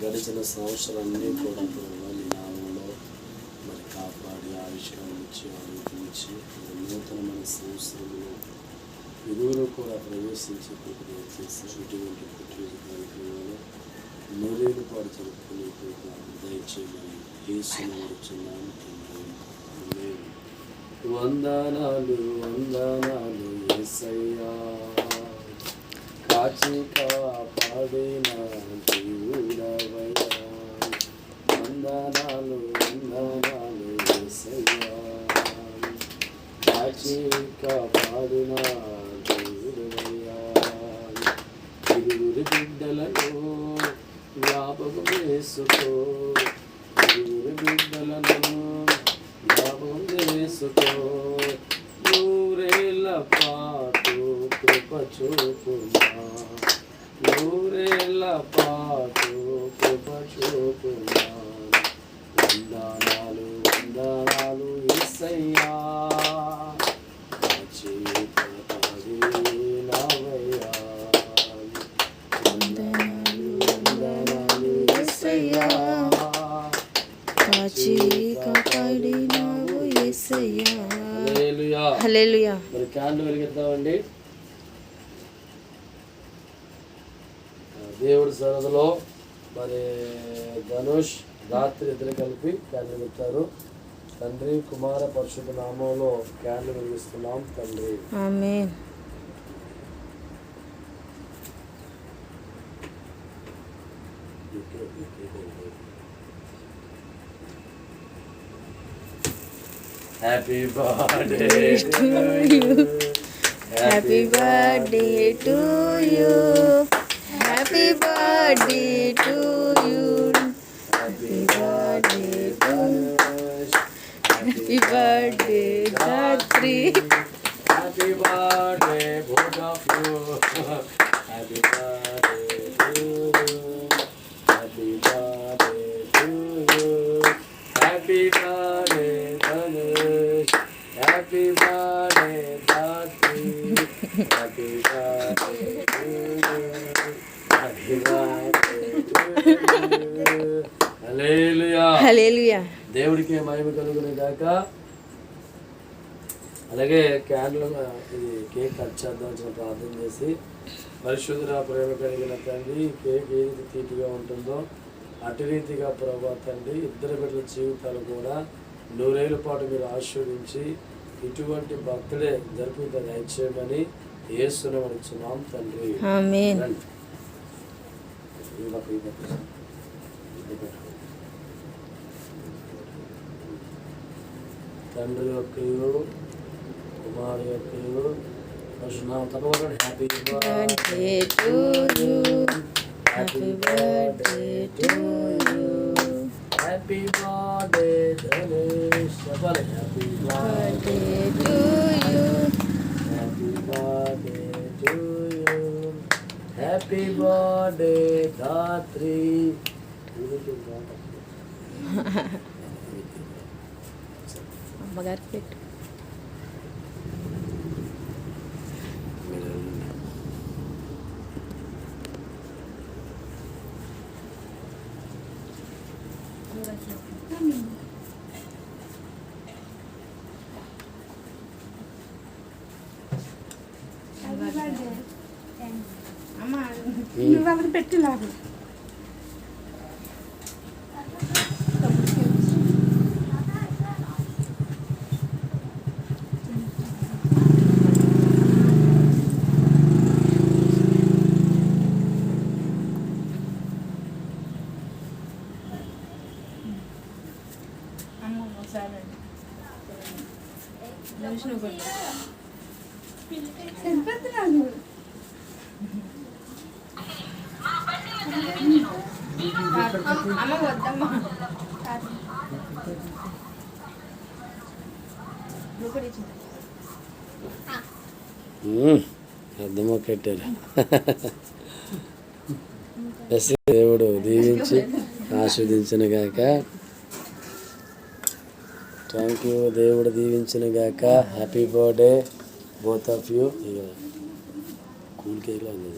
గడిచిన సంవత్సరాలన్నీ కూడా ప్రభావ నీ నామంలో మరి కాపాడి ఆవిష్కారం ఇచ్చి ఆరోగ్యించి నూతనమైన సంవత్సరంలో ఇరువురు కూడా ప్రవేశించి ప్రక్రియ చేసి ఇటువంటి పుట్టినరోజు కార్యక్రమంలో నూరేళ్ళు పాటు జరుపుకునే దయచేయమని యేసుని వచ్చున్నాను తండ్రి. వందనాలు వందనాలు యేసయ్యా, కాచి కాపాడిన దేవుడవయ్యా. వందనాలు వందనాలు యేసయ్యా, కాచి కాపాడిన దేవుడవయ్యా. ఇరువురి బిడ్డలను జ్ఞాపకం చేసుకో, ఇరువురి బిడ్డలను జ్ఞాపకం చేసుకో. నూరేళ్ళ పాటు కృప చూపుమా, నూరేళ్ళ పాటు కృప చూపుమా. వందనాలు వందనాలు యేసయ్యా, కాచి కాపాడినవయ్యా. వందనాలు వందనాలు యేసయ్యా, కాచి కాపాడినావు యేసయ్యా. హల్లెలూయా హల్లెలూయా. మరి క్యాండిల్ వెలిగిద్దామండి. దేవుడి సరదలో మరి ధనుష్ రాత్రి ఇద్దరు కలిపి క్యాండిల్ పెట్టారు. తండ్రి కుమార పరిశుద్ధ నామంలో క్యాండిల్ వెలిగిస్తున్నాం తండ్రి. ఆమేన్. Happy birthday to you. Happy birthday to you. Happy birthday to you. Happy birthday to you. Happy birthday Dhatri. Happy birthday both of you. Happy birthday to you. Happy birthday to you. Happy birthday Dhanush. Happy birthday Dhatri. Happy birthday to you. Happy birthday to you. హల్లెలూయా హల్లెలూయా. దేవుడికి మహిమ కలుగును గాక. అలాగే candle ఇది cake cut చేద్దామని ప్రార్థన చేసి, పరిశుద్ధ ప్రేమ కలిగిన తండ్రి, కేక్ ఏది తీపిగా ఉంటుందో అటు రీతిగా ప్రభా తండ్రి ఇద్దరు బిడ్డల జీవితాలు కూడా నూరేళ్ల పాటు మీరు ఆశీర్వదించి ఇటువంటి బర్త్డే జరుపుకుంటే దయచేయమని యేసుని అడుగుతున్నాం తండ్రి. ఆమేన్. తండ్రి యొక్కయు కుమారు యొక్కయు పరిశుద్ధ తర్వాత happy birthday to you. Happy birthday to you. Happy birthday Dhanush. చెప్పాలి. Happy Birthday to you. Happy birthday to you. Happy birthday Dhatri. అమ్మగారికి పెట్టు. అమ్మ నువ్వు అక్కడ పెట్టి లాగు. అమ్మ ఒకసారి సరిపోతున్నాను. అమ్మ వద్దమ్మా. అర్థమో కట్టారు. దేవుడు దీవించి ఆస్వాదించిన గాక. Thank you. దేవుడు దీవించిన గాక. Happy birthday both of you. ఇక కూల్ కేక్లో ఉంది.